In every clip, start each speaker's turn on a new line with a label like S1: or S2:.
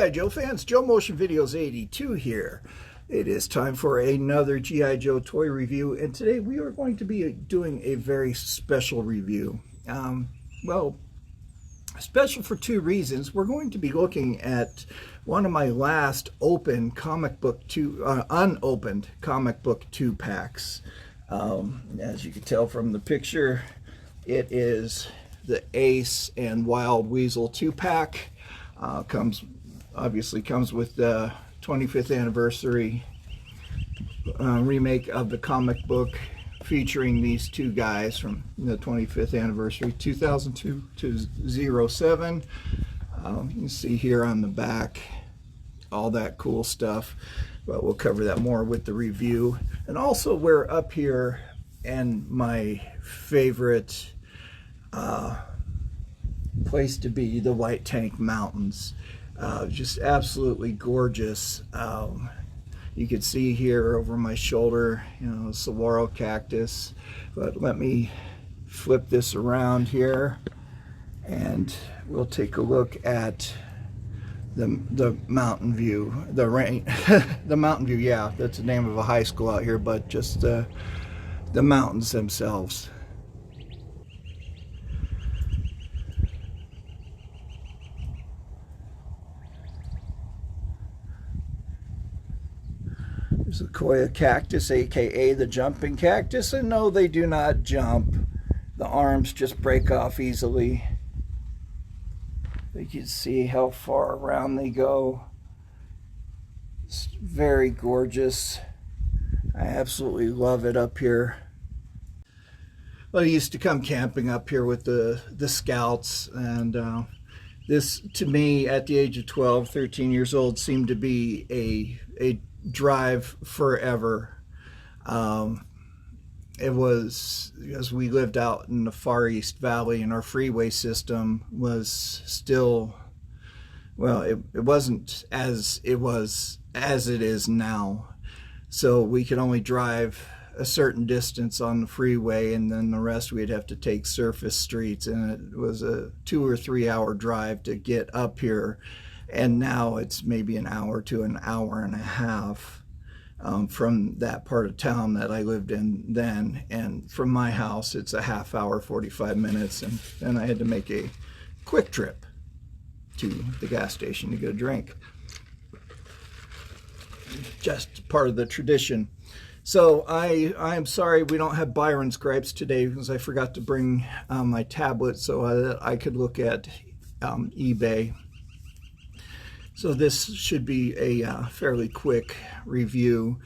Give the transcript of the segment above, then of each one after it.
S1: G.I. Joe fans, Joe Motion Videos 82 here. It is time for another G.I. Joe toy review, and today we are going to be doing a very special review. Well, special for two reasons. We're going to be looking at one of my last unopened comic book 2-packs. As you can tell from the picture, it is the Ace and Wild Weasel 2-pack. Obviously comes with the 25th anniversary remake of the comic book featuring these two guys from the 25th anniversary 2002 to 07. You can see here on the back all that cool stuff, but we'll cover that more with the review. And also we're up here in my favorite place to be, the White Tank Mountains. Just absolutely gorgeous. You can see here over my shoulder, you know, saguaro cactus. But let me flip this around here and we'll take a look at the mountain view, the mountain view. Yeah, that's the name of a high school out here, but just the mountains themselves. There's a sequoia cactus, aka the jumping cactus, and no, they do not jump. The arms just break off easily. You can see how far around they go. It's very gorgeous. I absolutely love it up here. Well, I used to come camping up here with the scouts, and this, to me, at the age of 12, 13 years old, seemed to be a drive forever. It was, as we lived out in the Far East Valley, and our freeway system was still, well, it wasn't as it is now. So we could only drive a certain distance on the freeway, and then the rest we'd have to take surface streets, and it was a 2 or 3 hour drive to get up here. And now it's maybe an hour to an hour and a half from that part of town that I lived in then. And from my house, it's a half hour, 45 minutes. And then I had to make a quick trip to the gas station to get a drink. Just part of the tradition. So I'm sorry we don't have Byron's gripes today, because I forgot to bring my tablet so I could look at eBay. So this should be a fairly quick review.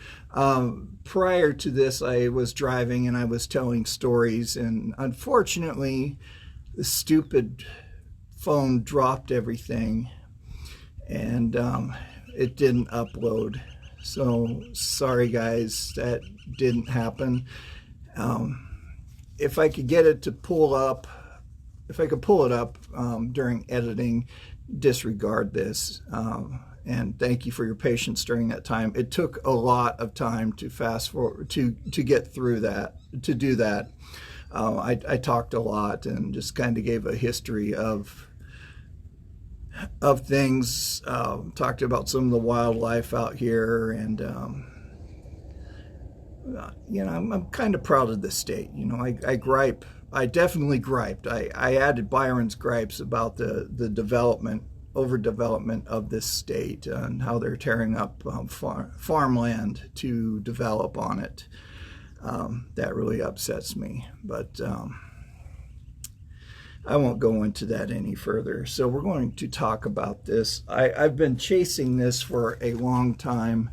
S1: Prior to this, I was driving and I was telling stories, and unfortunately the stupid phone dropped everything, and it didn't upload. So sorry guys, that didn't happen. If I could get it to pull up, if I could pull it up during editing, disregard this, and thank you for your patience during that time. It took a lot of time to fast forward to get through that, to do that. I talked a lot and just kind of gave a history of things, talked about some of the wildlife out here, and you know, I'm kind of proud of this state. You know, I gripe. I definitely griped. I added Byron's gripes about the overdevelopment of this state and how they're tearing up farmland to develop on it. That really upsets me, but I won't go into that any further. So we're going to talk about this. I've been chasing this for a long time.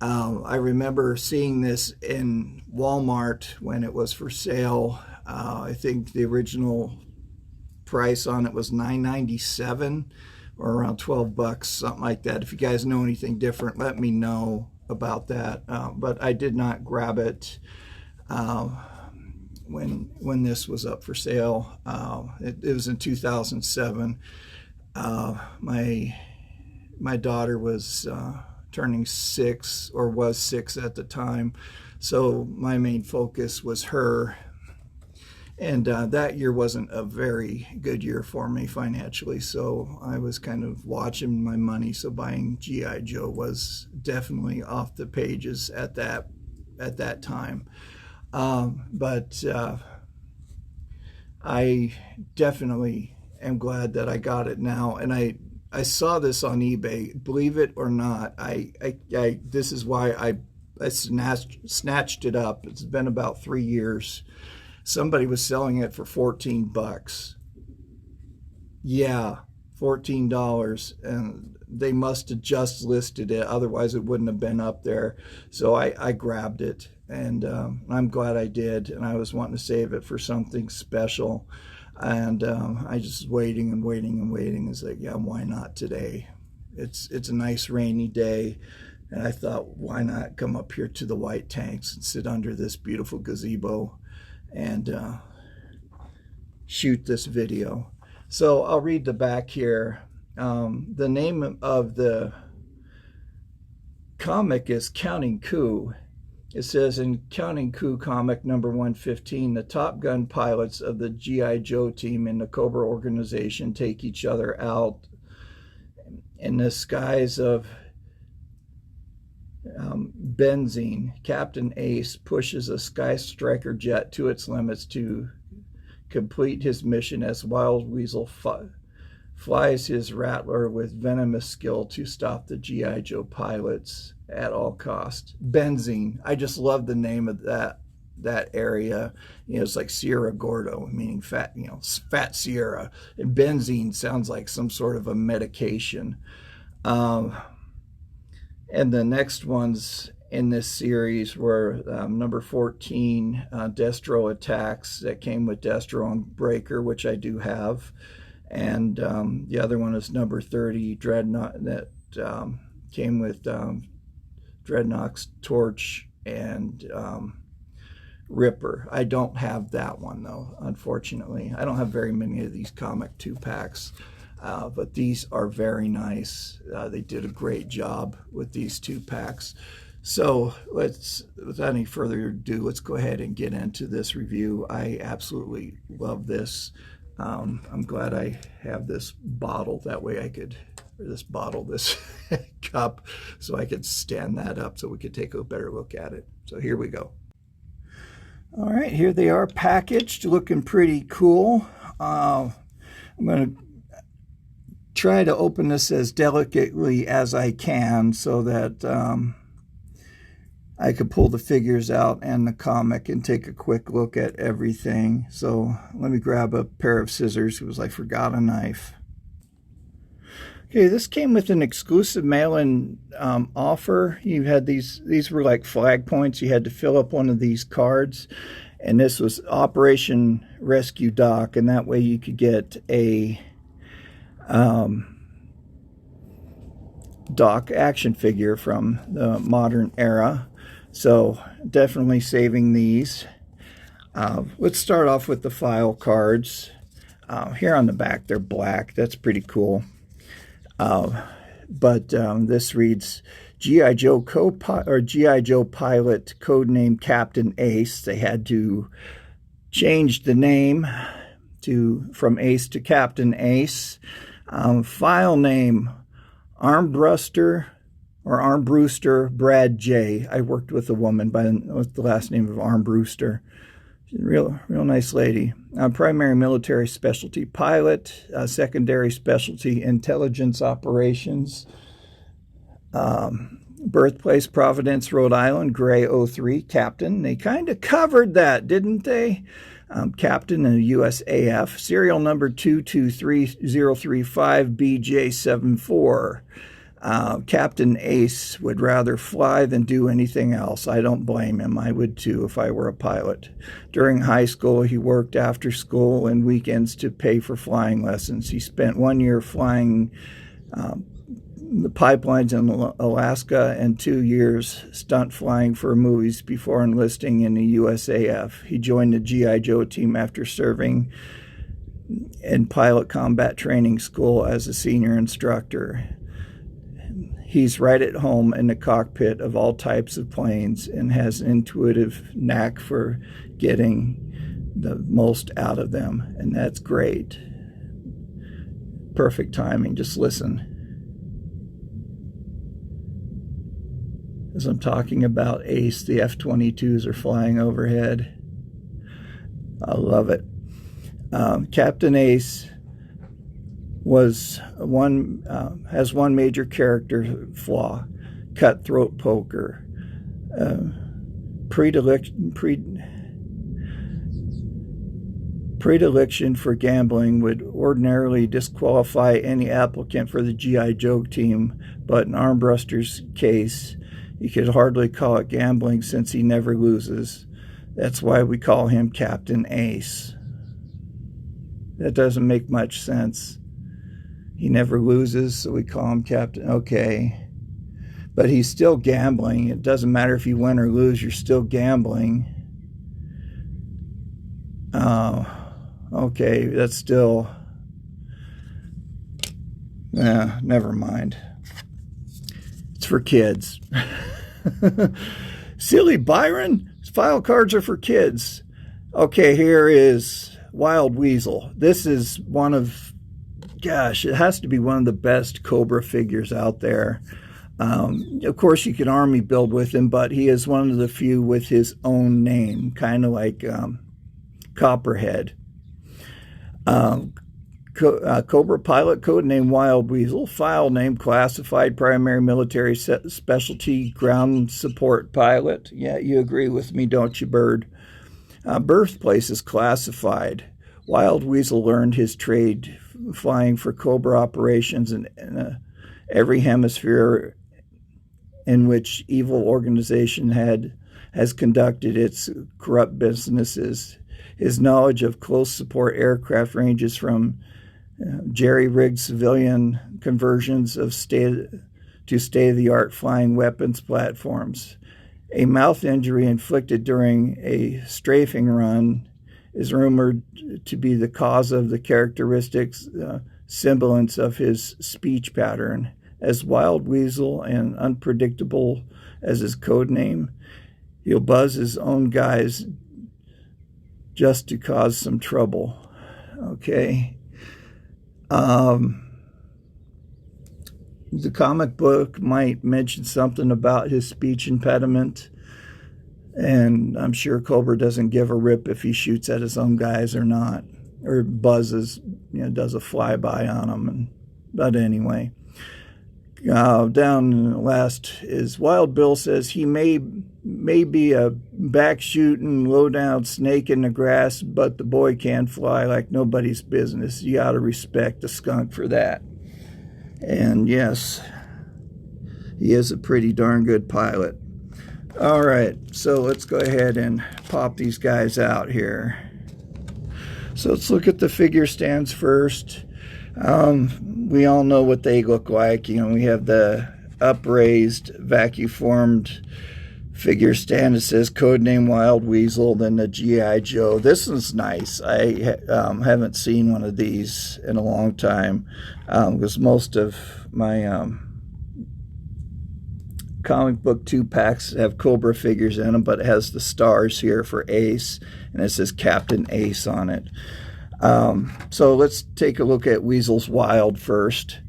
S1: I remember seeing this in Walmart when it was for sale. I think the original price on it was $9.97 or around 12 bucks, something like that. If you guys know anything different, let me know about that. But I did not grab it when this was up for sale. It was in 2007. My daughter was turning 6, or was 6 at the time, so my main focus was her. And that year wasn't a very good year for me financially, so I was kind of watching my money. So buying G.I. Joe was definitely off the pages at that time. But I definitely am glad that I got it now. And I saw this on eBay. Believe it or not, this is why I snatched it up. It's been about 3 years. Somebody was selling it for $14. Yeah, $14, and they must have just listed it. Otherwise, it wouldn't have been up there. So I grabbed it, and I'm glad I did. And I was wanting to save it for something special, and I just waiting and waiting and waiting. It's like, yeah, why not today? It's a nice rainy day. And I thought, why not come up here to the White Tanks and sit under this beautiful gazebo and shoot this video. So I'll read the back here. The name of the comic is Counting Coup. It says, in Counting Coup comic number 115, the Top Gun pilots of the G.I. Joe team in the Cobra organization take each other out in the skies of benzene. Captain Ace pushes a Sky Striker jet to its limits to complete his mission as Wild Weasel flies his Rattler with venomous skill to stop the G.I. Joe pilots at all costs. Benzene. I just love the name of that area. You know, it's like Sierra Gordo, meaning fat, you know, fat Sierra. And benzene sounds like some sort of a medication. And the next ones in this series were number 14, Destro Attacks, that came with Destro and Breaker, which I do have. And the other one is number 30, Dreadnought, that came with Dreadnought's Torch and Ripper. I don't have that one, though, unfortunately. I don't have very many of these comic 2-packs. But these are very nice. They did a great job with these 2-packs. So without any further ado, let's go ahead and get into this review. I absolutely love this. I'm glad I have this bottle. That way I could, this cup, so I could stand that up so we could take a better look at it. So here we go. All right, here they are packaged, looking pretty cool. I'm going to try to open this as delicately as I can so that I could pull the figures out and the comic and take a quick look at everything. So let me grab a pair of scissors because I forgot a knife. Okay, this came with an exclusive mail-in offer. You had these were like flag points. You had to fill up one of these cards, and this was Operation Rescue Doc, and that way you could get a Doc action figure from the modern era. So definitely saving these. Let's start off with the file cards. Here on the back, they're black. That's pretty cool. But this reads G.I. Joe G.I. Joe pilot, codename Captain Ace. They had to change the name from Ace to Captain Ace. File name Armbruster Brad J. I worked with a woman with the last name of Armbruster. She's a real nice lady. Primary military specialty pilot, secondary specialty intelligence operations. Birthplace Providence, Rhode Island, Gray 03, captain. They kind of covered that, didn't they? Captain in the USAF, serial number 223035BJ74. Captain Ace would rather fly than do anything else. I don't blame him. I would too if I were a pilot. During high school, he worked after school and weekends to pay for flying lessons. He spent 1 year flying the pipelines in Alaska and 2 years stunt flying for movies before enlisting in the USAF. He joined the G.I. Joe team after serving in pilot combat training school as a senior instructor. He's right at home in the cockpit of all types of planes and has an intuitive knack for getting the most out of them, and that's great. Perfect timing. Just listen. As I'm talking about Ace, the F-22s are flying overhead. I love it. Captain Ace has one major character flaw: cutthroat poker. Predilection for gambling would ordinarily disqualify any applicant for the G.I. Joe team, but in Armbruster's case, you could hardly call it gambling since he never loses. That's why we call him Captain Ace. That doesn't make much sense. He never loses, so we call him Captain. Okay. But he's still gambling. It doesn't matter if you win or lose, you're still gambling. Okay, that's still... never mind. It's for kids. Silly Byron, file cards are for kids. Okay, here is Wild Weasel. This is one of, gosh, it has to be one of the best Cobra figures out there. Of course, you can army build with him, but he is one of the few with his own name, kind of like Copperhead. Cobra pilot, codename Wild Weasel, file name classified, primary military specialty, ground support pilot. Yeah, you agree with me, don't you, Bird? Birthplace is classified. Wild Weasel learned his trade flying for Cobra operations in every hemisphere in which evil organization has conducted its corrupt businesses. His knowledge of close support aircraft ranges from jerry-rigged civilian conversions of state-of-the-art flying weapons platforms. A mouth injury inflicted during a strafing run is rumored to be the cause of the characteristics semblance of his speech pattern. As Wild Weasel and unpredictable as his code name, he'll buzz his own guys just to cause some trouble. Okay. The comic book might mention something about his speech impediment, and I'm sure Cobra doesn't give a rip if he shoots at his own guys or not, or buzzes, does a flyby on them. But anyway, down last is Wild Bill says he may be a back-shooting, low-down snake in the grass, but the boy can fly like nobody's business. You ought to respect the skunk for that. And yes, he is a pretty darn good pilot. All right, so let's go ahead and pop these guys out here. So let's look at the figure stands first. We all know what they look like. We have the upraised, vacuum-formed figure stand. It says codename Wild Weasel, then the G.I. Joe. This is nice. I haven't seen one of these in a long time because most of my comic book 2-packs have Cobra figures in them, but it has the stars here for Ace, and it says Captain Ace on it. So let's take a look at Weasel's Wild first.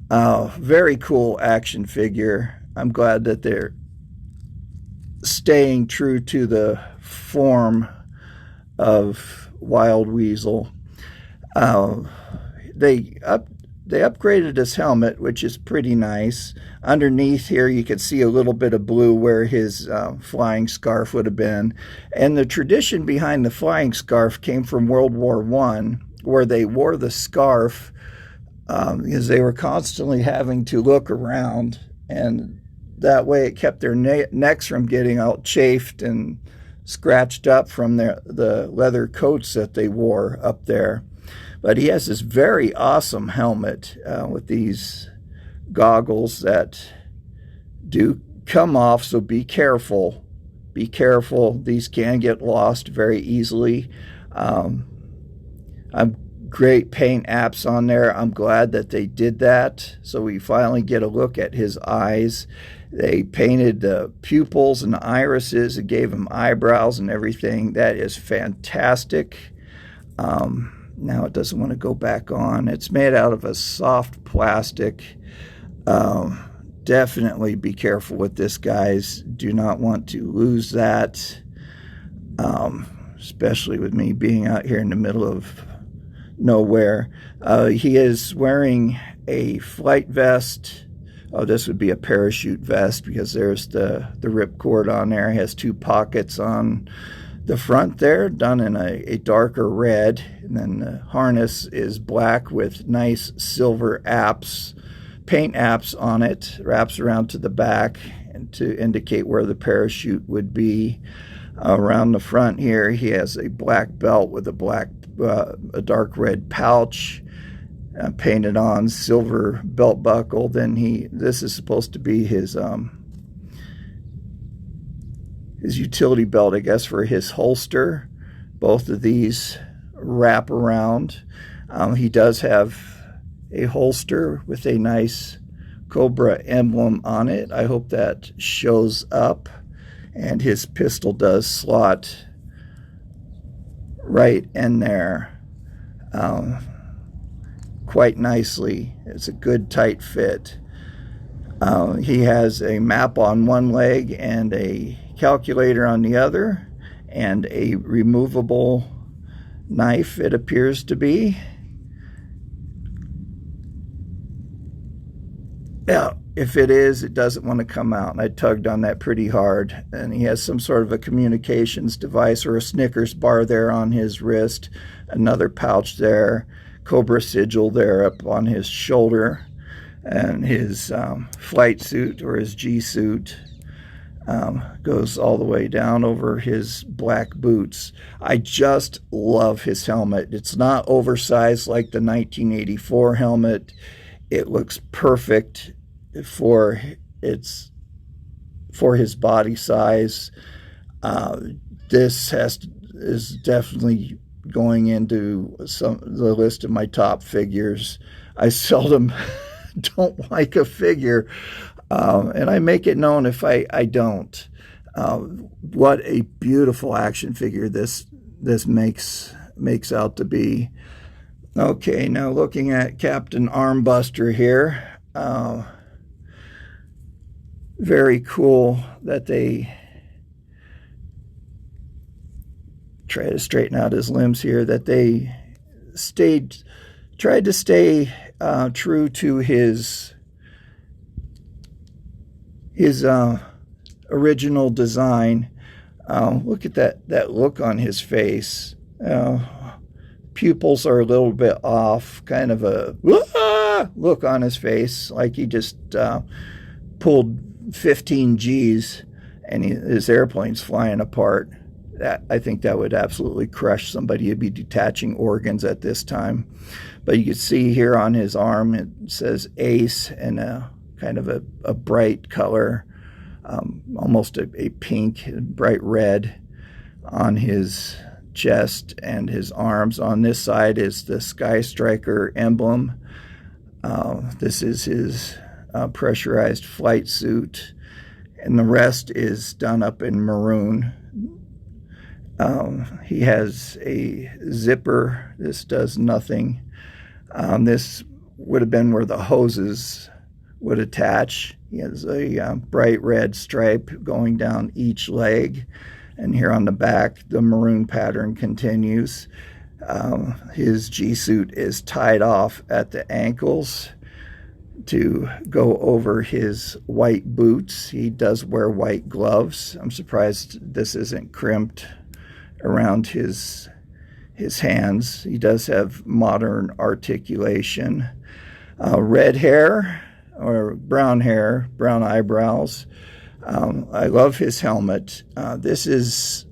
S1: Very cool action figure. I'm glad that they're staying true to the form of Wild Weasel. They upgraded his helmet, which is pretty nice. Underneath here, you can see a little bit of blue where his flying scarf would have been. And the tradition behind the flying scarf came from World War I, where they wore the scarf because they were constantly having to look around, and that way it kept their necks from getting all chafed and scratched up from the leather coats that they wore up there. But he has this very awesome helmet with these goggles that do come off, so be careful. Be careful. These can get lost very easily. Great paint apps on there. I'm glad that they did that. So we finally get a look at his eyes. They painted the pupils and the irises. It gave him eyebrows and everything. That is fantastic. Now it doesn't want to go back on. It's made out of a soft plastic. Definitely be careful with this, guys. Do not want to lose that, especially with me being out here in the middle of nowhere. He is wearing a flight vest. Oh, this would be a parachute vest because there's the ripcord on there. It has 2 pockets on the front there, done in a darker red. And then the harness is black with nice silver apps, paint apps on it. Wraps around to the back and to indicate where the parachute would be. Around the front here, he has a black belt with a dark red pouch. Painted on, silver belt buckle. Then this is supposed to be his utility belt, I guess, for his holster. Both of these wrap around. He does have a holster with a nice Cobra emblem on it. I hope that shows up. And his pistol does slot right in there. Quite nicely. It's a good tight fit. He has a map on one leg and a calculator on the other, and a removable knife, it appears to be. Yeah, if it is, it doesn't want to come out, and I tugged on that pretty hard. And he has some sort of a communications device or a Snickers bar there on his wrist, another pouch there, Cobra sigil there up on his shoulder, and his flight suit or his G suit goes all the way down over his black boots. I just love his helmet. It's not oversized like the 1984 helmet. It looks perfect for his body size. This is definitely going into the list of my top figures. I seldom don't like a figure, and I make it known if I don't. What a beautiful action figure this makes out to be. Okay, now looking at Captain Armbuster here. Very cool that they try to straighten out his limbs here, that they tried to stay true to his original design. Look at that look on his face. Pupils are a little bit off, kind of a look on his face, like he just pulled 15 G's and his airplane's flying apart. I think that would absolutely crush somebody. He'd be detaching organs at this time. But you can see here on his arm, it says Ace in a kind of a bright color, almost a pink, bright red on his chest and his arms. On this side is the Sky Striker emblem. This is his pressurized flight suit, and the rest is done up in maroon. He has a zipper. This does nothing. This would have been where the hoses would attach. He has a bright red stripe going down each leg. And here on the back, the maroon pattern continues. His G-suit is tied off at the ankles to go over his white boots. He does wear white gloves. I'm surprised this isn't crimped around his hands. He does have modern articulation. Red hair or brown hair, brown eyebrows. I love his helmet. This is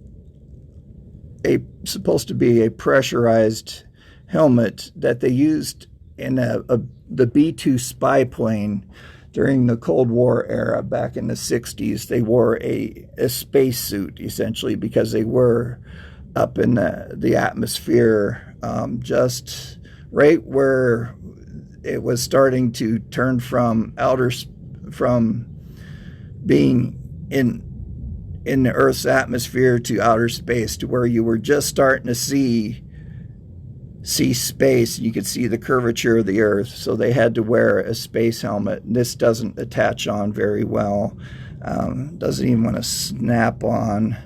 S1: supposed to be a pressurized helmet that they used in the B-2 spy plane during the Cold War era back in the 60s. They wore a spacesuit, essentially, because they were up in the atmosphere, just right where it was starting to turn from being in the Earth's atmosphere to outer space, to where you were just starting to see space. You could see the curvature of the Earth, so they had to wear a space helmet. This doesn't attach on very well. Doesn't even want to snap on.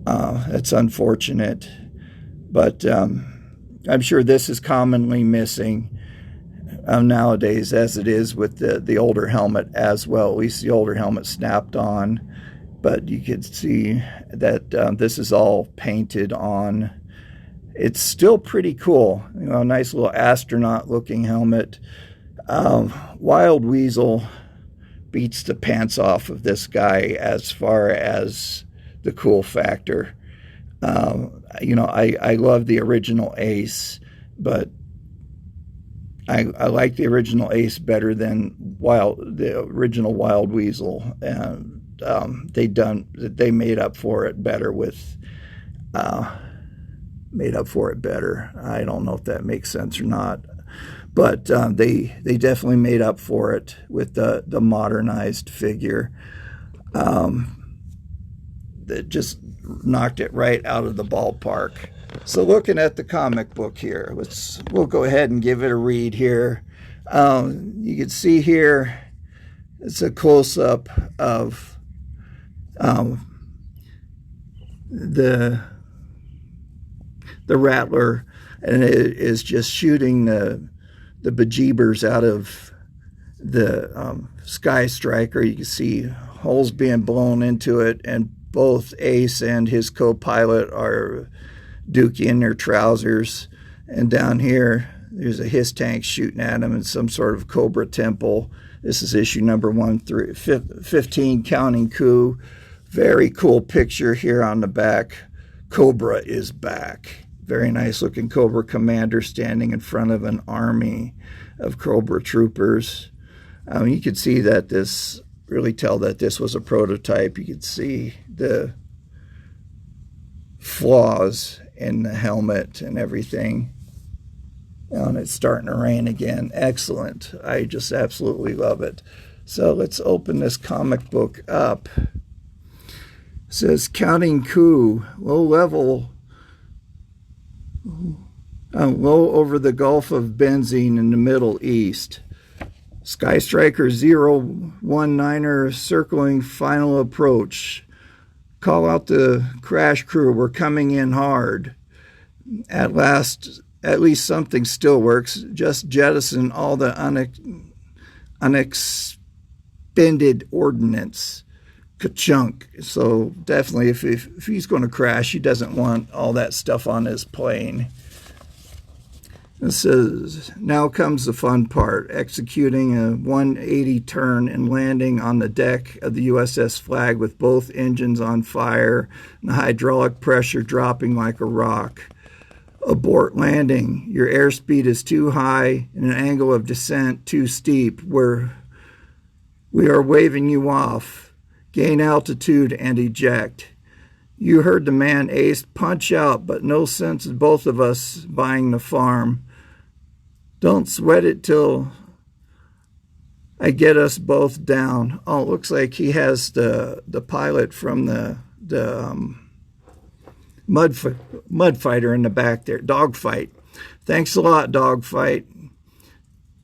S1: That's unfortunate, but I'm sure this is commonly missing nowadays, as it is with the older helmet as well. At least the older helmet snapped on, but you can see that this is all painted on. It's still pretty cool. You know, a nice little astronaut-looking helmet. Wild Weasel beats the pants off of this guy as far as the cool factor. You know, I love the original Ace, but I like the original Ace better than the original Wild Weasel, and they made up for it better with I don't know if that makes sense or not, but they definitely made up for it with the modernized figure. That just knocked it right out of the ballpark. So looking at the comic book here, we'll go ahead and give it a read here. You can see here, it's a close-up of the Rattler, and it is just shooting the bejeebers out of the Sky Striker. You can see holes being blown into it, and both Ace and his co-pilot are dookie their trousers. And down here, there's a Hiss tank shooting at him in some sort of Cobra temple. This is issue number 15, Counting Coup. Very cool picture here on the back. Cobra is back. Very nice looking Cobra commander standing in front of an army of Cobra troopers. You could see that really tell that this was a prototype. You could see the flaws in the helmet and everything. And it's starting to rain again. Excellent. I just absolutely love it. So let's open this comic book up. It says Counting Coup, low over the Gulf of Benzene in the Middle East. Sky Striker 019er circling final approach. Call out the crash crew. We're coming in hard. At least something still works. Just jettison all the unexpended ordnance. Ka-chunk. So definitely if he's going to crash, he doesn't want all that stuff on his plane. It says, now comes the fun part, executing a 180 turn and landing on the deck of the USS Flag with both engines on fire and the hydraulic pressure dropping like a rock. Abort landing. Your airspeed is too high and an angle of descent too steep. We are waving you off. Gain altitude and eject. You heard the man, Ace. Punch out, but no sense of both of us buying the farm. Don't sweat it till I get us both down. Oh, it looks like he has the pilot from the mud fighter in the back there. Dogfight. Thanks a lot, Dogfight.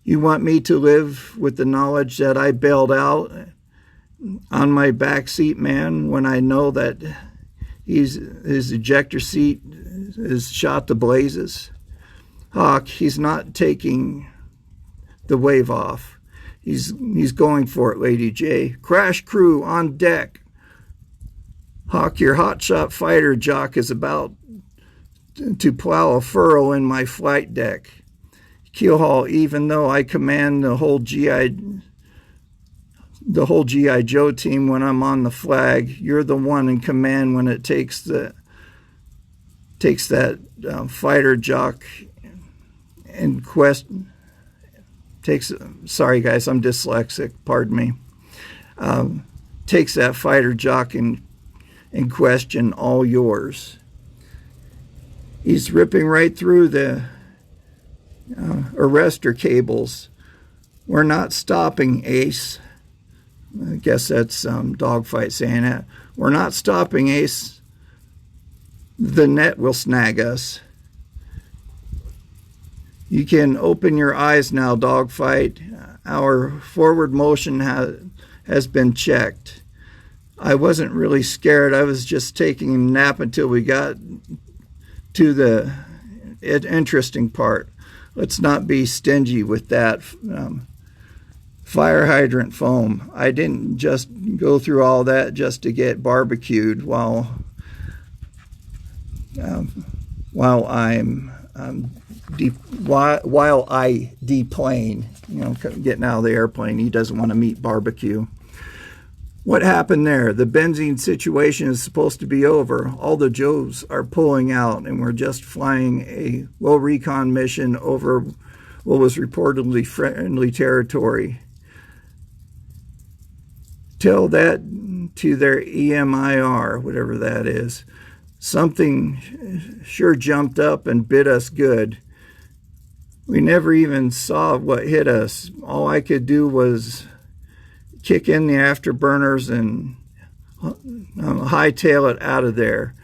S1: You want me to live with the knowledge that I bailed out on my back seat, man, when I know that his ejector seat is shot to blazes? Hawk, he's not taking the wave off. He's going for it, Lady J. Crash crew on deck. Hawk, your hotshot fighter jock is about to plow a furrow in my flight deck. Keelhaul, even though I command the whole G.I. Joe team when I'm on the Flag, you're the one in command when it takes that fighter jock in sorry guys, I'm dyslexic, pardon me. Takes that fighter jock in question, all yours. He's ripping right through the arrestor cables. We're not stopping, Ace. I guess that's Dogfight saying that. We're not stopping, Ace. The net will snag us. You can open your eyes now, Dogfight. Our forward motion has been checked. I wasn't really scared. I was just taking a nap until we got to the interesting part. Let's not be stingy with that. Fire hydrant foam. I didn't just go through all that just to get barbecued while I deplane, getting out of the airplane. He doesn't want to meet barbecue. What happened there? The benzene situation is supposed to be over. All the Joes are pulling out, and we're just flying a low recon mission over what was reportedly friendly territory. Tell that to their EMIR, whatever that is. Something sure jumped up and bit us good. We never even saw what hit us. All I could do was kick in the afterburners and hightail it out of there.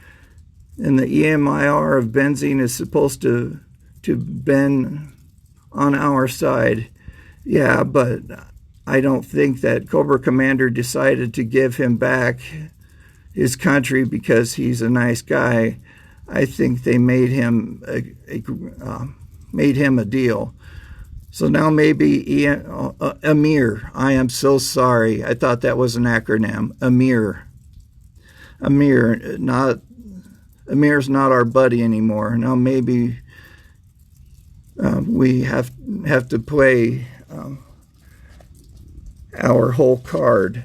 S1: And the EMIR of benzene is supposed to been on our side. Yeah, but I don't think that Cobra Commander decided to give him back his country because he's a nice guy. I think they made him a deal. So now maybe Amir. I am so sorry. I thought that was an acronym. Amir's not our buddy anymore. Now maybe we have to play our whole card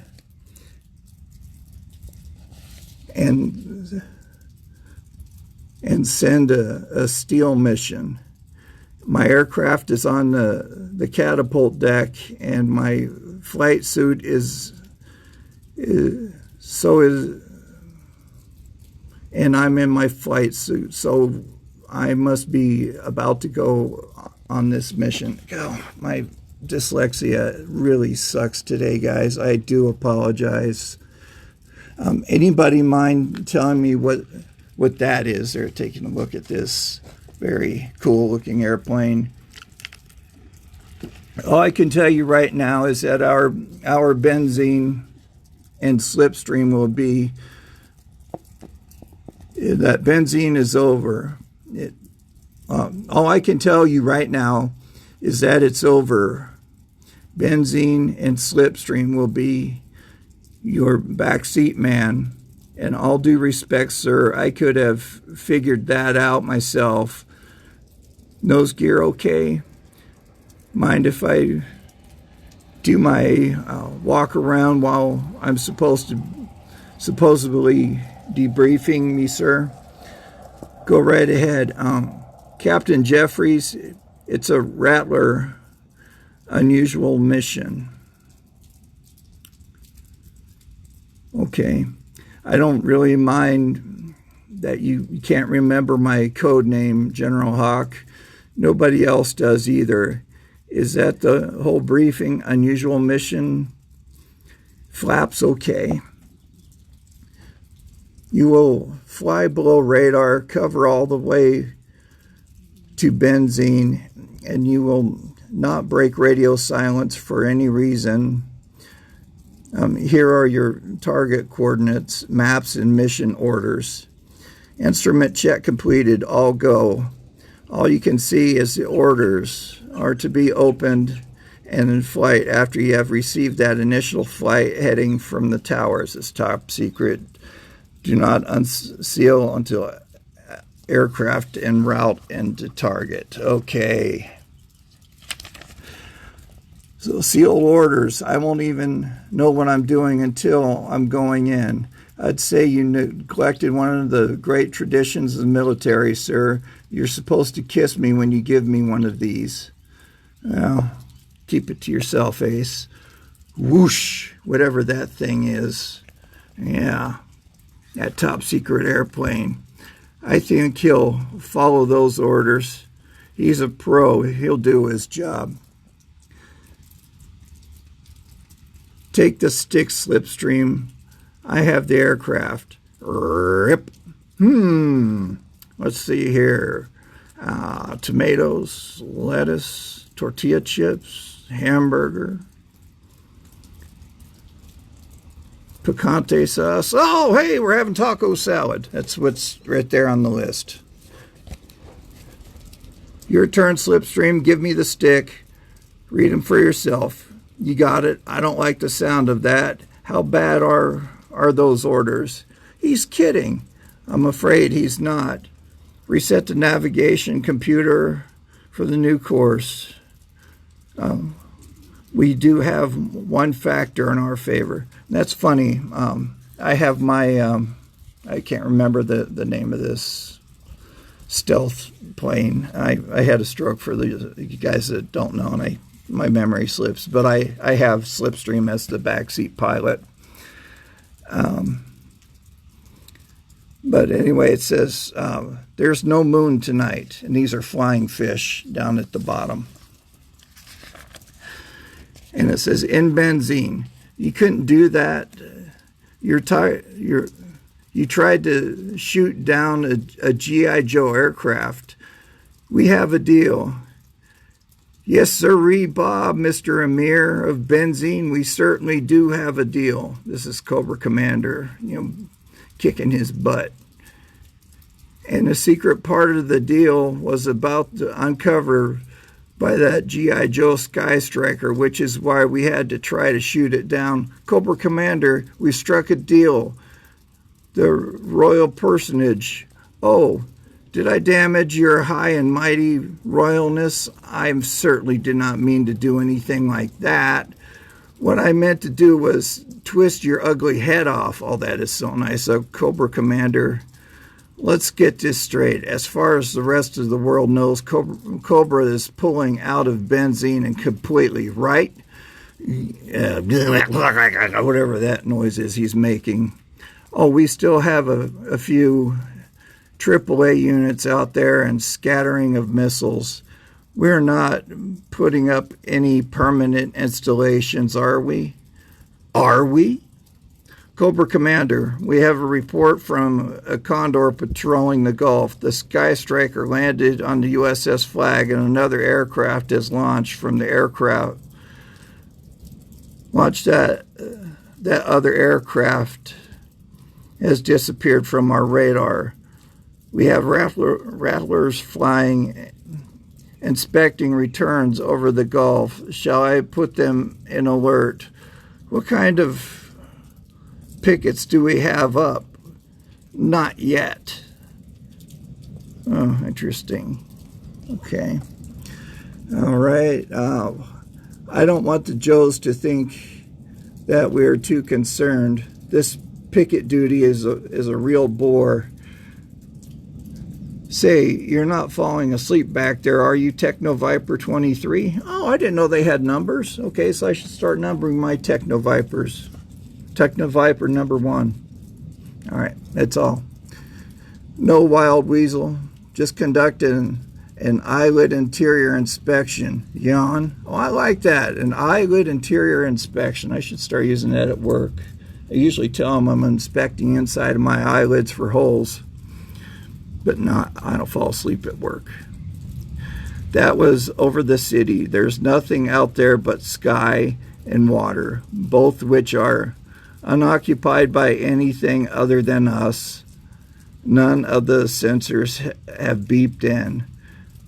S1: and send a steal mission. My aircraft is on the catapult deck, and my flight suit and I'm in my flight suit, so I must be about to go on this mission. Oh, my dyslexia really sucks today, guys. I do apologize. Anybody mind telling me what that is? They're taking a look at this very cool looking airplane. All I can tell you right now is that our benzene and slipstream will be, that benzene is over. All I can tell you right now is that it's over. Benzene and slipstream will be your backseat man. And all due respect, sir, I could have figured that out myself. Nose gear okay? Mind if I do my walk around while I'm supposedly debriefing me, sir? Go right ahead. Captain Jeffries, it's a Rattler unusual mission. Okay. I don't really mind that you can't remember my code name, General Hawk. Nobody else does either. Is that the whole briefing? Unusual mission? Flaps okay. You will fly below radar, cover all the way to benzene, and you will not break radio silence for any reason. Here are your target coordinates, maps, and mission orders. Instrument check completed. All go. All you can see is the orders are to be opened and in flight after you have received that initial flight heading from the towers. It's top secret. Do not unseal until aircraft en route into target. Okay. So sealed orders. I won't even know what I'm doing until I'm going in. I'd say you neglected one of the great traditions of the military, sir. You're supposed to kiss me when you give me one of these. Well, keep it to yourself, Ace. Whoosh, whatever that thing is. Yeah, that top secret airplane. I think he'll follow those orders. He's a pro. He'll do his job. Take the stick, Slipstream. I have the aircraft. Rip. Let's see here. Tomatoes, lettuce, tortilla chips, hamburger, picante sauce. Oh, hey, we're having taco salad. That's what's right there on the list. Your turn, Slipstream. Give me the stick. Read them for yourself. You got it. I don't like the sound of that. How bad are those orders? He's kidding. I'm afraid he's not. Reset the navigation computer for the new course. We do have one factor in our favor. That's funny. I have my, I can't remember the name of this stealth plane. I had a stroke for the you guys that don't know, and my memory slips. But I have Slipstream as the backseat pilot. But anyway, it says, there's no moon tonight. And these are flying fish down at the bottom. And it says, in benzene. You couldn't do that. You tried to shoot down a G.I. Joe aircraft. We have a deal. Yes, sirree, Bob, Mr. Amir of benzene. We certainly do have a deal. This is Cobra Commander, kicking his butt. And the secret part of the deal was about to uncover by that G.I. Joe Sky Striker, which is why we had to try to shoot it down. Cobra Commander, we struck a deal. The royal personage. Oh, did I damage your high and mighty royalness? I certainly did not mean to do anything like that. What I meant to do was twist your ugly head off. Oh, that is so nice of Cobra Commander. Let's get this straight. As far as the rest of the world knows, Cobra is pulling out of benzene and completely, right? Whatever that noise is he's making. Oh, we still have a few AAA units out there and scattering of missiles. We're not putting up any permanent installations, are we? Are we? Cobra Commander, we have a report from a Condor patrolling the Gulf. The Sky Striker landed on the USS Flag and another aircraft is launched from the aircraft. Watch that other aircraft has disappeared from our radar. We have rattlers flying, inspecting returns over the Gulf. Shall I put them in alert? What kind of pickets do we have up? Not yet. Oh, interesting. Okay. All right. I don't want the Joes to think that we're too concerned. This picket duty is a real bore. Say, you're not falling asleep back there, are you, Techno Viper 23? Oh, I didn't know they had numbers. Okay, so I should start numbering my Techno Vipers. Techno Viper number 1. All right, that's all. No wild weasel. Just conducted an eyelid interior inspection. Yawn. Oh, I like that. An eyelid interior inspection. I should start using that at work. I usually tell them I'm inspecting inside of my eyelids for holes. But I don't fall asleep at work. That was over the city. There's nothing out there but sky and water, both which are unoccupied by anything other than us. None of the sensors have beeped in.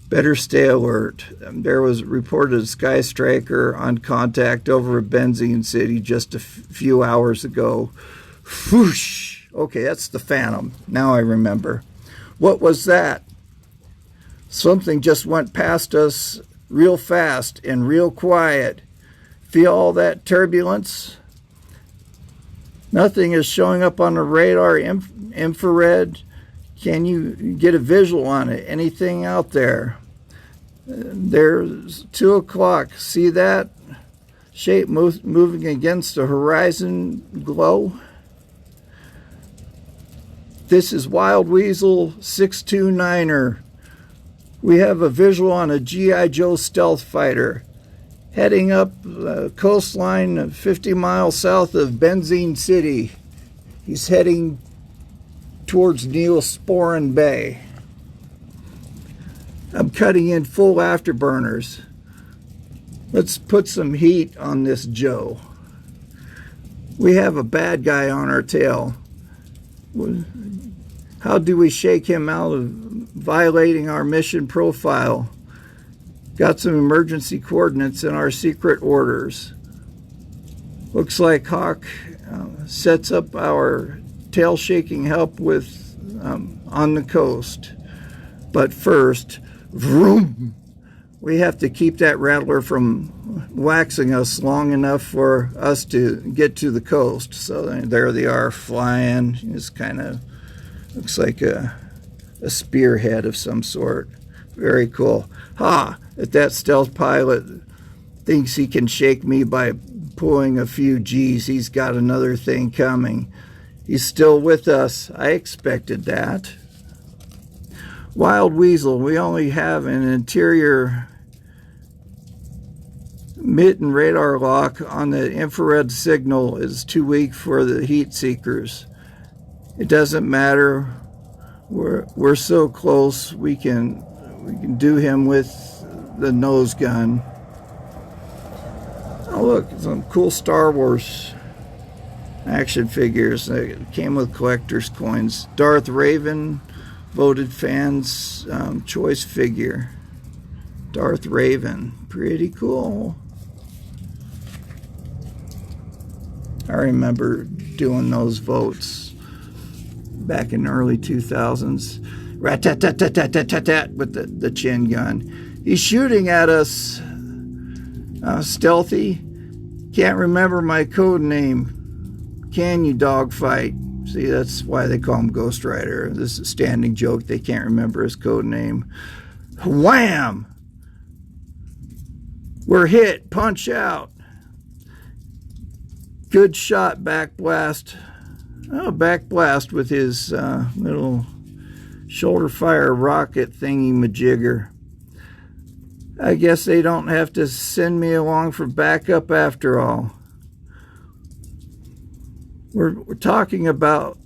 S1: Better stay alert. There was reported a Sky Striker on contact over Benzene City just a few hours ago. Whoosh! Okay, that's the Phantom. Now I remember. What was that? Something just went past us real fast and real quiet. Feel all that turbulence? Nothing is showing up on the radar, infrared. Can you get a visual on it? Anything out there? There's 2 o'clock. See that? Shape moving against the horizon glow. This is Wild Weasel 629er. We have a visual on a G.I. Joe stealth fighter. heading up the coastline 50 miles south of Benzine City. He's heading towards Neosporin Bay. I'm cutting in full afterburners. Let's put some heat on this Joe. We have a bad guy on our tail. How do we shake him out of violating our mission profile? Got some emergency coordinates in our secret orders. Looks like Hoke sets up our tail shaking help with on the coast. But first, vroom, we have to keep that rattler from waxing us long enough for us to get to the coast. So there they are flying. It's kind of looks like a spearhead of some sort. Very cool. If that stealth pilot thinks he can shake me by pulling a few G's, he's got another thing coming. He's still with us. I expected that. Wild Weasel, we only have an interior mitten radar lock on the infrared signal. Is too weak for the heat seekers. It doesn't matter. We're so close. We can do him with the nose gun. Oh look, some cool Star Wars action figures that came with collector's coins. Darth Raven, voted fans choice figure. Darth Raven, pretty cool. I remember doing those votes back in the early 2000s. Rat-tat-tat-tat-tat-tat-tat with the chin gun. He's shooting at us. Stealthy. Can't remember my code name. Can you, dogfight? See, that's why they call him Ghost Rider. This is a standing joke. They can't remember his code name. Wham! We're hit. Punch out. Good shot, back blast. Oh, back blast with his little shoulder fire rocket thingy majigger. I guess they don't have to send me along for backup after all. We're talking about,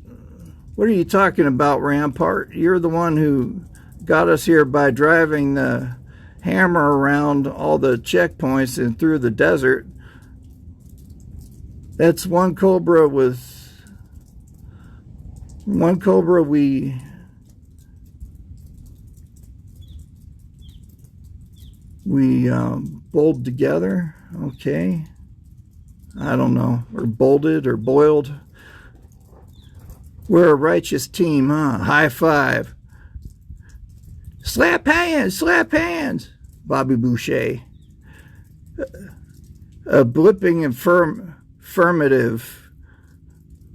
S1: what are you talking about, Rampart? You're the one who got us here by driving the hammer around all the checkpoints and through the desert. That's one Cobra we bowled together. Okay. I don't know. Or bolted or boiled. We're a righteous team, huh? High five. Slap hands, slap hands. Bobby Boucher. A blipping affirmative.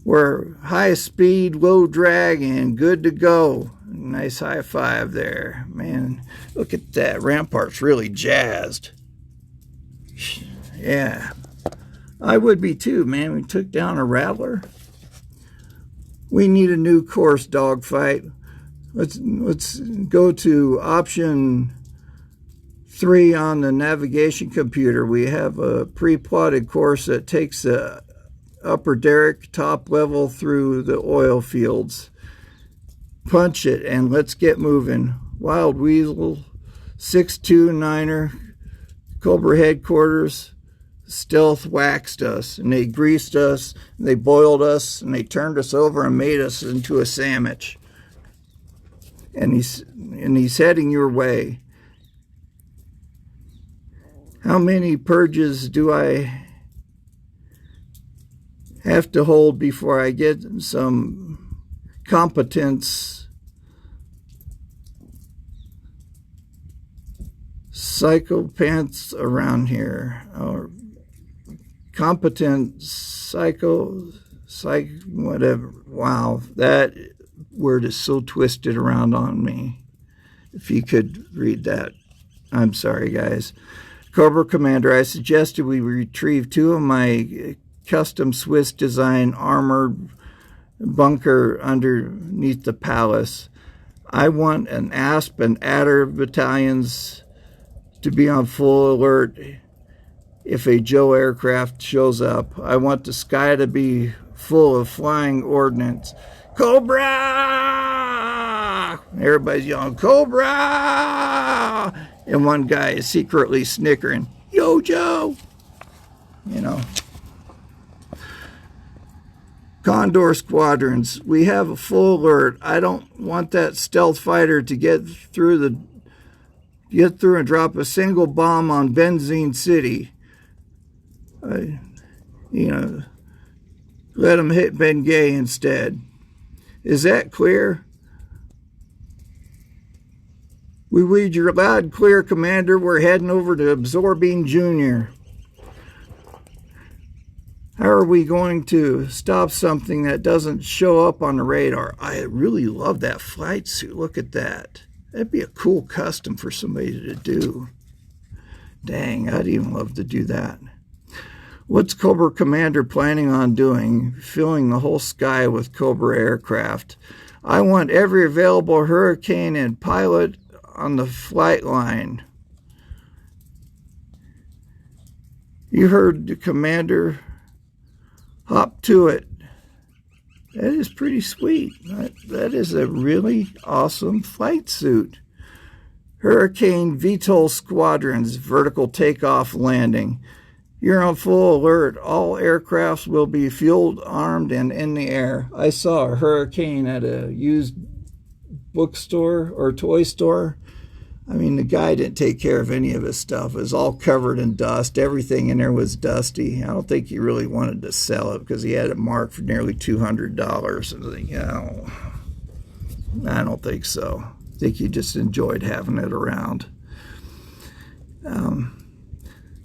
S1: We're high speed, low drag, and good to go. Nice high five there. Man, look at that. Rampart's really jazzed. Yeah. I would be too, man. We took down a rattler. We need a new course, dogfight. Let's go to option 3 on the navigation computer. We have a pre-plotted course that takes the upper derrick top level through the oil fields. Punch it and let's get moving. Wild Weasel, 629er, Cobra headquarters. Stealth waxed us, and they greased us, and they boiled us, and they turned us over and made us into a sandwich. And he's heading your way. How many purges do I have to hold before I get some competence? Psychopaths around here, or competent whatever. Wow, that word is so twisted around on me. If you could read that. I'm sorry, guys. Cobra Commander, I suggested we retrieve 2 of my custom Swiss design armored bunker underneath the palace. I want an Asp and Adder battalions to be on full alert if a Joe aircraft shows up. I want the sky to be full of flying ordnance. Cobra! Everybody's yelling, Cobra! And one guy is secretly snickering, Yo, Joe! You know. Condor squadrons, we have a full alert. I don't want that stealth fighter to get through and drop a single bomb on Benzine City. Let him hit Bengay instead. Is that clear? We read your loud, clear, Commander. We're heading over to Absorbing Jr. How are we going to stop something that doesn't show up on the radar? I really love that flight suit. Look at that. That'd be a cool custom for somebody to do. Dang, I'd even love to do that. What's Cobra Commander planning on doing? Filling the whole sky with Cobra aircraft. I want every available Hurricane and pilot on the flight line. You heard the Commander. Hop to it. That is pretty sweet. That is a really awesome flight suit. Hurricane VTOL squadrons, vertical takeoff landing. You're on full alert. All aircrafts will be fueled, armed, and in the air. I saw a Hurricane at a used bookstore or toy store. I mean, the guy didn't take care of any of his stuff. It was all covered in dust. Everything in there was dusty. I don't think he really wanted to sell it because he had it marked for nearly $200. I don't think so. I think he just enjoyed having it around.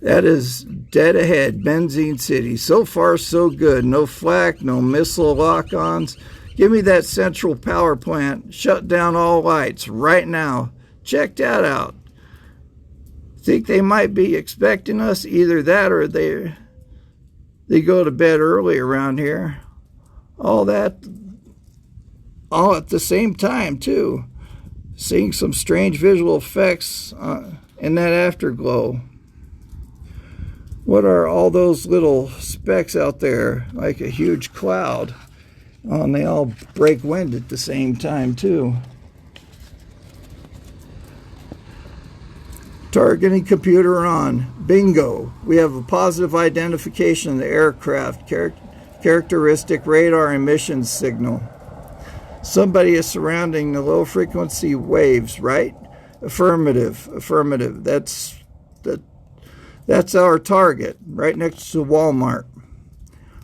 S1: That is dead ahead, Benzine City. So far, so good. No flak, no missile lock-ons. Give me that central power plant. Shut down all lights right now. Check that out. Think they might be expecting us? Either that or they go to bed early around here. All at the same time, too. Seeing some strange visual effects in that afterglow. What are all those little specks out there? Like a huge cloud. Oh, and they all break wind at the same time, too. Targeting computer on. Bingo. We have a positive identification of the aircraft. Characteristic radar emissions signal. Somebody is surrounding the low frequency waves, right? Affirmative. Affirmative. That's our target. Right next to Walmart.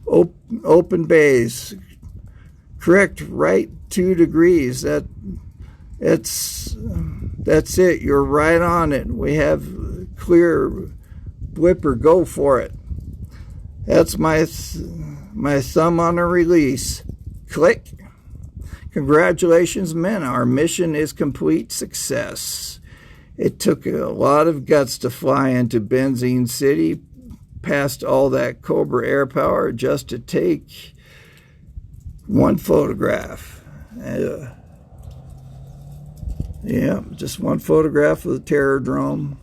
S1: Open bays. Correct. Right 2 degrees. That's it. You're right on it. We have clear blipper. Go for it. That's my thumb on a release. Click. Congratulations, men. Our mission is complete success. It took a lot of guts to fly into Benzine City, past all that Cobra air power, just to take one photograph. Yeah, just one photograph of the terror drone.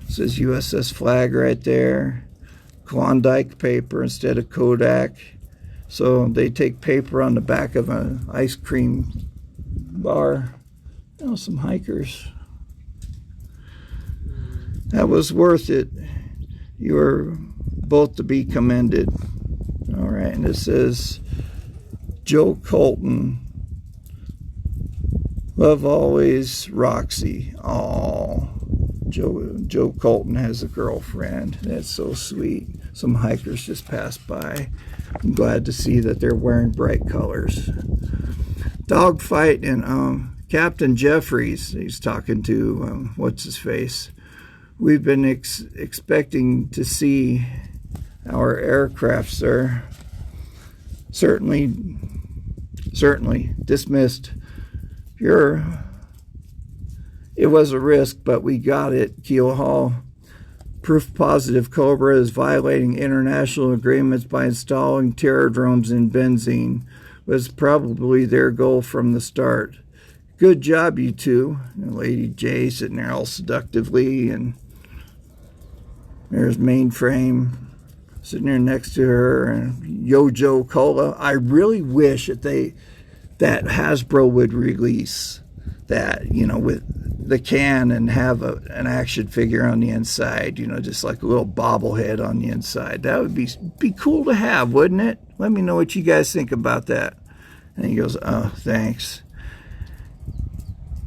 S1: It says USS flag right there. Klondike paper instead of Kodak. So they take paper on the back of an ice cream bar. Some hikers. That was worth it. You are both to be commended. All right, and it says Joe Colton. Love always, Roxy. Oh, Joe Colton has a girlfriend. That's so sweet. Some hikers just passed by. I'm glad to see that they're wearing bright colors. Dogfight and Captain Jeffries. He's talking to what's his face. We've been expecting to see our aircraft, sir. Certainly dismissed. It was a risk, but we got it, Keel Hall. Proof positive Cobra is violating international agreements by installing terror drones in Benzine. Was probably their goal from the start. good job, you two. And Lady J sitting there all seductively, and there's Mainframe sitting there next to her, and Yojo Cola. I really wish that that Hasbro would release that, you know, with the can and have an action figure on the inside, you know, just like a little bobblehead on the inside. That would be cool to have, wouldn't it? Let me know what you guys think about that. And he goes, oh, thanks.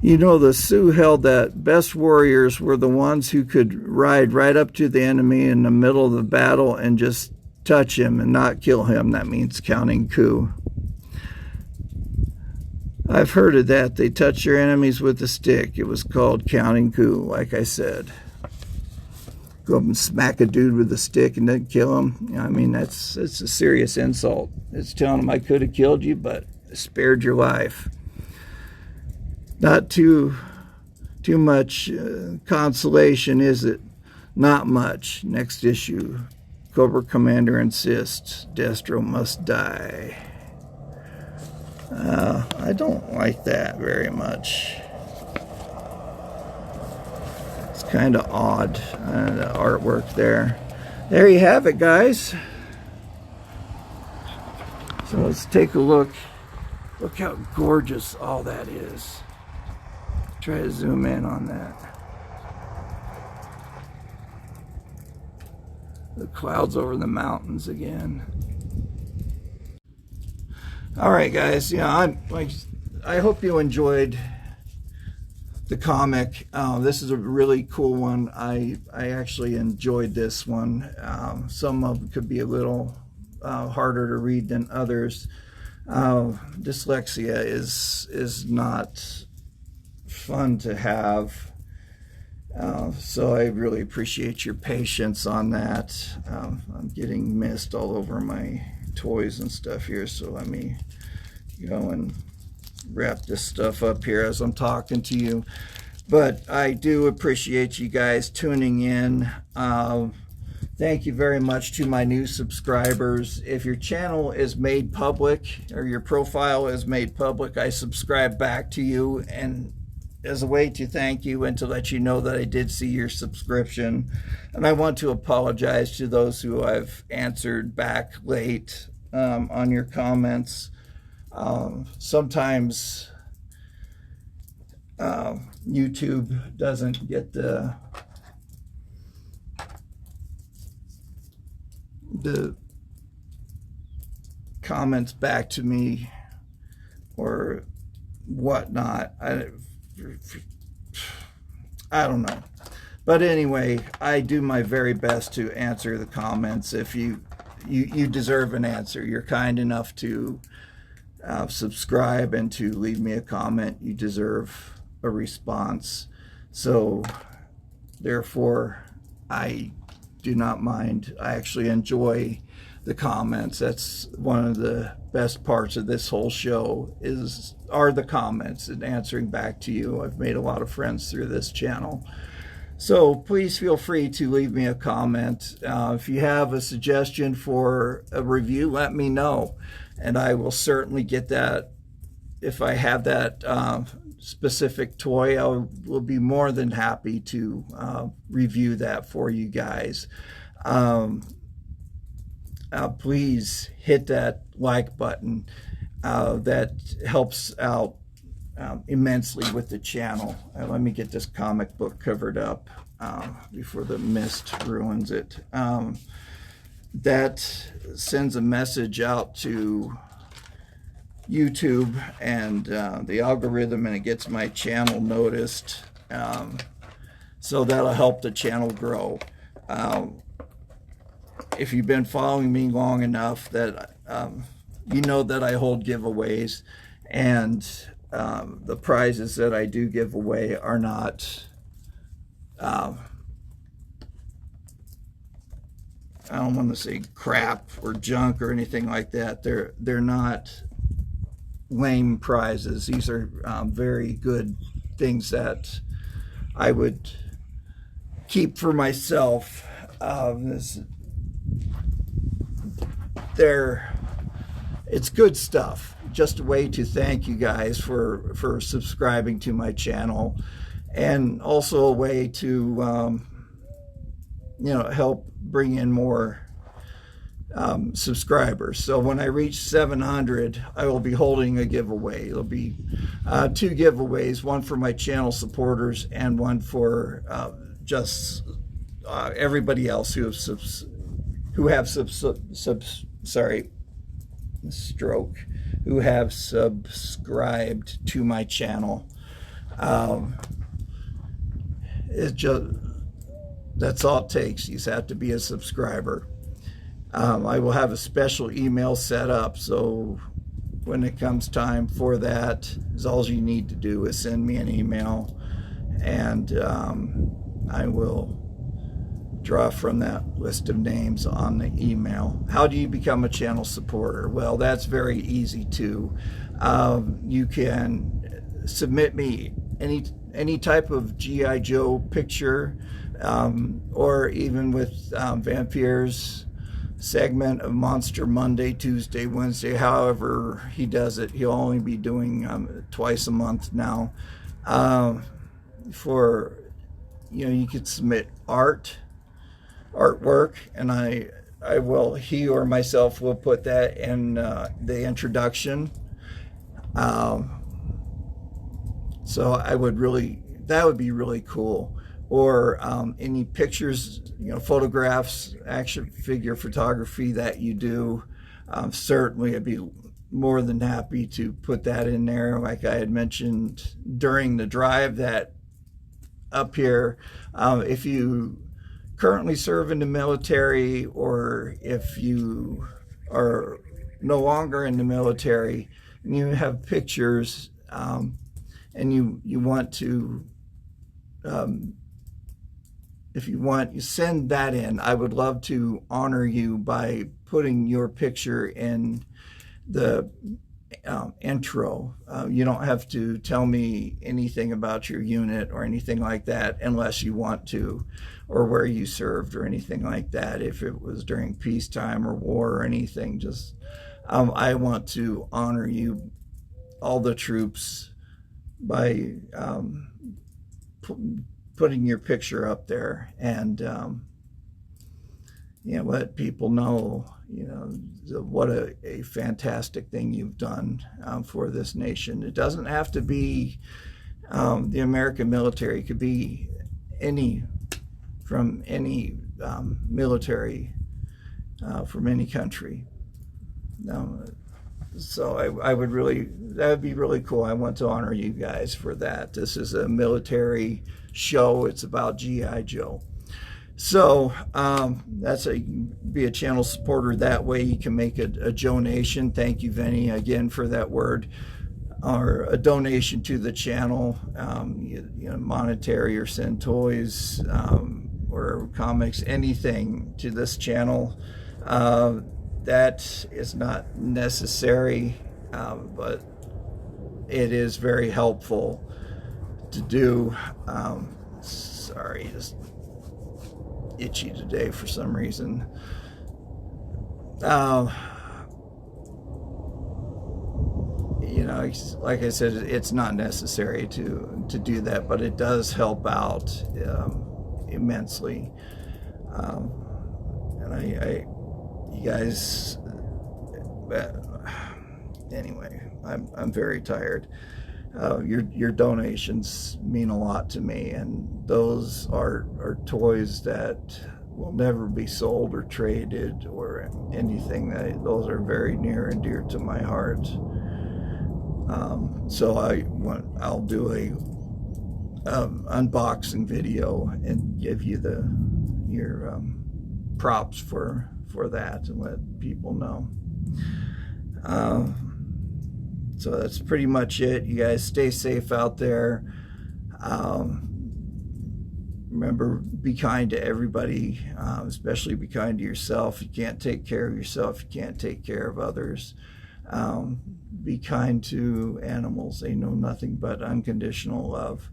S1: You know, the Sioux held that best warriors were the ones who could ride right up to the enemy in the middle of the battle and just touch him and not kill him. That means counting coup. I've heard of that. They touch your enemies with a stick. It was called counting coup, like I said. Go up and smack a dude with a stick and then kill him. You know, I mean, it's a serious insult. It's telling him I could have killed you, but spared your life. Not too much consolation, is it? Not much. Next issue. Cobra Commander insists Destro must die. I don't like that very much. It's kind of odd, the artwork there. There you have it, guys. So let's take a look. Look how gorgeous all that is. Try to zoom in on that. The clouds over the mountains again. All right, guys. Yeah, I hope you enjoyed the comic. This is a really cool one. I actually enjoyed this one. Some of them could be a little harder to read than others. Dyslexia is not fun to have. So I really appreciate your patience on that. I'm getting mist all over my toys and stuff here, so let me go and wrap this stuff up here as I'm talking to you. But I do appreciate you guys tuning in. Thank you very much to my new subscribers. If your channel is made public or your profile is made public, I subscribe back to you, and as a way to thank you and to let you know that I did see your subscription. And I want to apologize to those who I've answered back late on your comments. Sometimes YouTube doesn't get the comments back to me or whatnot. I don't know. But anyway, I do my very best to answer the comments. If you deserve an answer. You're kind enough to subscribe and to leave me a comment. You deserve a response. So therefore, I do not mind. I actually enjoy the comments. That's one of the best parts of this whole show are the comments and answering back to you. I've made a lot of friends through this channel. So please feel free to leave me a comment. If you have a suggestion for a review, let me know. And I will certainly get that. If I have that specific toy, I will be more than happy to review that for you guys. Please hit that like button. That helps out immensely with the channel. Let me get this comic book covered up before the mist ruins it. That sends a message out to YouTube and the algorithm, and it gets my channel noticed. So that'll help the channel grow. If you've been following me long enough, that you know that I hold giveaways, and the prizes that I do give away are not I don't want to say crap or junk or anything like that. They're not lame prizes. These are very good things that I would keep for myself. They're it's good stuff. Just a way to thank you guys for subscribing to my channel, and also a way to help bring in more subscribers. So when I reach 700, I will be holding a giveaway. It'll be 2 giveaways, one for my channel supporters and one for just everybody else who have subscribed to my channel. That's all it takes. You just have to be a subscriber. I will have a special email set up, so when it comes time for that, all you need to do is send me an email, and I will draw from that list of names on the email. How do you become a channel supporter? Well, that's very easy too. You can submit me any type of G.I. Joe picture, or even with Vampires segment of Monster Monday, Tuesday, Wednesday, however he does it. He'll only be doing twice a month now. You could submit artwork, and he or myself will put that in the introduction. So that would be really cool. Or any pictures, photographs, action figure photography that you do. Certainly I'd be more than happy to put that in there. Like I had mentioned during the drive, that up here, if you currently serve in the military, or if you are no longer in the military and you have pictures, and you want to, if you want, you send that in. I would love to honor you by putting your picture in the intro. You don't have to tell me anything about your unit or anything like that unless you want to, or where you served or anything like that. If it was during peacetime or war or anything, just I want to honor you, all the troops, by putting your picture up there, and let people know what a fantastic thing you've done for this nation. It doesn't have to be the American military. It could be from any military from any country. So that would be really cool. I want to honor you guys for that. This is a military show. It's about G.I. Joe. So be a channel supporter. That way you can make a donation. Thank you, Vinny, again for that word. Or a donation to the channel, monetary, or send toys, or comics, anything to this channel. That is not necessary, but it is very helpful to do. Sorry, just itchy today for some reason. Like I said, it's not necessary to do that, but it does help out immensely. And you guys, anyway, I'm very tired. Your donations mean a lot to me, and those are toys that will never be sold or traded or anything. Those are very near and dear to my heart. So I'll do a unboxing video and give you your props for that, and let people know. So that's pretty much it. You guys stay safe out there. Remember, be kind to everybody, especially be kind to yourself. You can't take care of yourself, you can't take care of others. Be kind to animals. They know nothing but unconditional love.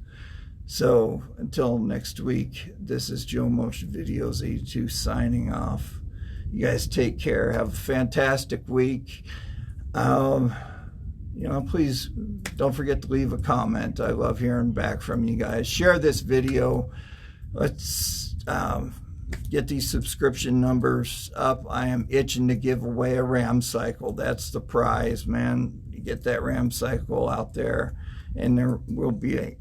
S1: So until next week, this is Joe Motion Videos 82 signing off. You guys take care. Have a fantastic week. You know, please don't forget to leave a comment. I love hearing back from you guys. Share this video. Let's get these subscription numbers up. I am itching to give away a ram cycle. That's the prize, man. You get that ram cycle out there, and there will be a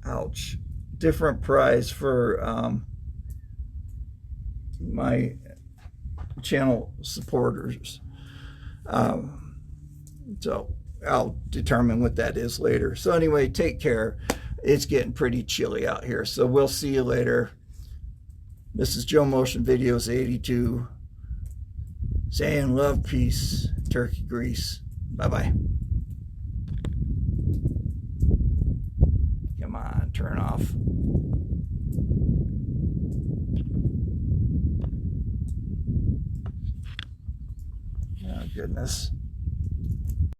S1: ouch, different prize for my channel supporters. So I'll determine what that is later. So anyway, take care. It's getting pretty chilly out here, so we'll see you later. This is Joe Motion Videos 82 saying love, peace, turkey grease. Bye-bye. Come on, turn off. Oh, goodness.